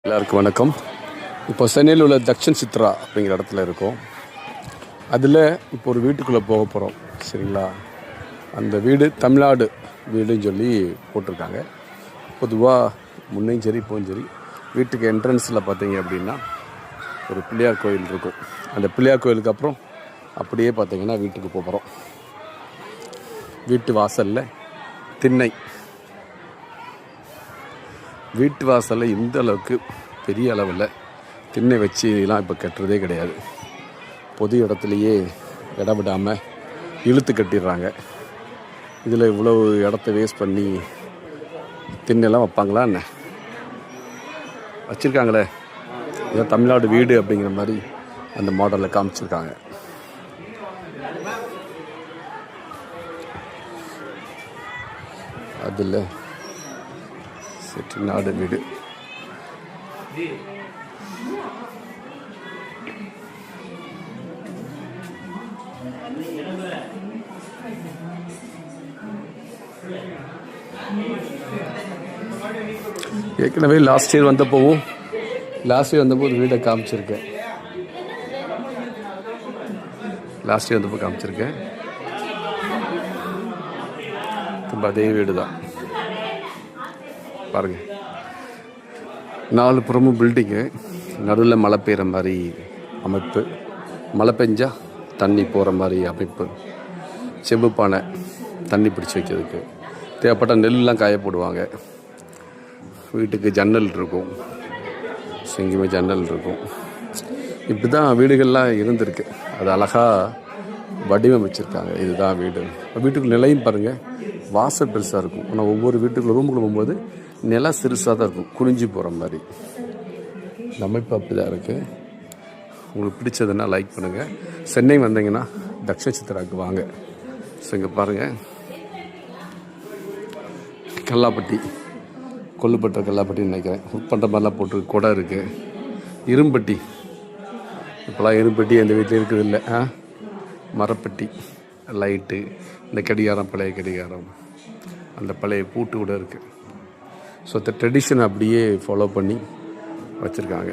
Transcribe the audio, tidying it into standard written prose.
எல்லாருக்கும் வணக்கம். இப்போ சென்னையில் உள்ள தக்ஷன் சித்ரா அப்படிங்கிற இடத்துல இருக்கோம். அதில் இப்போ ஒரு வீட்டுக்குள்ளே போக போகிறோம். சரிங்களா? அந்த வீடு தமிழ்நாடு வீடுன்னு சொல்லி போட்டிருக்காங்க. பொதுவாக முன்னையும் சரி இப்போவும் சரி வீட்டுக்கு என்ட்ரன்ஸில் பார்த்தீங்க அப்படின்னா ஒரு பிள்ளையார் கோயில் இருக்கும். அந்த பிள்ளையார் கோயிலுக்கு அப்புறம் அப்படியே பார்த்தீங்கன்னா வீட்டுக்கு போகிறோம். வீட்டு வாசலில் திண்ணை. வீட்டு வாசலில் இந்த அளவுக்கு பெரிய அளவில் திண்ணை வச்சுலாம் இப்போ கட்டுறதே கிடையாது. பொது இடத்துலையே இடம் விடாமல் இழுத்து கட்டிடுறாங்க. இதில் இவ்வளவு இடத்த வேஸ்ட் பண்ணி திண்ணெல்லாம் வைப்பாங்களா என்ன? வச்சுருக்காங்களே, ஏதோ தமிழ்நாடு வீடு அப்படிங்கிற மாதிரி அந்த மாடலில் காமிச்சிருக்காங்க. அதில் செட்டிநாடு வீடு. ஏற்கனவே லாஸ்ட் இயர் வந்தப்போது வீடை காமிச்சிருக்கேன். திரும்ப அதே வீடு தான் பாருங்கள். 4 புறமும் பில்டிங்கு, நடுவில் மழை பெய்கிற மாதிரி அமைப்பு, மழை பெஞ்சா தண்ணி போகிற மாதிரி அமைப்பு, செம்பு பானை தண்ணி பிடிச்சி வைக்கிறதுக்கு, தேவைப்பட்ட நெல்லாம் காய போடுவாங்க. வீட்டுக்கு ஜன்னல் இருக்கும், எங்கேயுமே ஜன்னல் இருக்கும். இப்படி தான் வீடுகள்லாம் இருந்திருக்கு. அது அழகாக வடிவமைச்சிருக்காங்க. இதுதான் வீடு. வீட்டுக்கு நிலையும் பாருங்கள், வாசல் பெருசாக இருக்கும். ஆனால் ஒவ்வொரு வீட்டுக்குள்ள ரூமுக்குள்ள போகும்போது நிலம் சிறுசாக தான் இருக்கும், குனிஞ்சு போகிற மாதிரி. இந்த அமைப்பு அப்படி தான் இருக்குது. உங்களுக்கு பிடிச்சதுன்னா லைக் பண்ணுங்கள். சென்னை வந்தீங்கன்னா தக்ஷன் சித்ராவுக்கு வாங்க. ஸோ இங்கே பாருங்கள், கல்லாப்பட்டி, கொல்லுப்பட்ட கல்லாப்பட்டின்னு நினைக்கிறேன். ஒர்க் பண்ணுற மாதிரிலாம் போட்டு குடை இருக்குது. இரும்பட்டி, இப்போலாம் இரும்பட்டி எந்த வீட்டில் இருக்குது இல்லை. மரப்பட்டி, லைட்டு, இந்த கடிகாரம், பழைய கடிகாரம், அந்த பழைய பூட்டு கூட இருக்குது. ஸோ அந்த ட்ரெடிஷனை அப்படியே ஃபாலோ பண்ணி வச்சுருக்காங்க.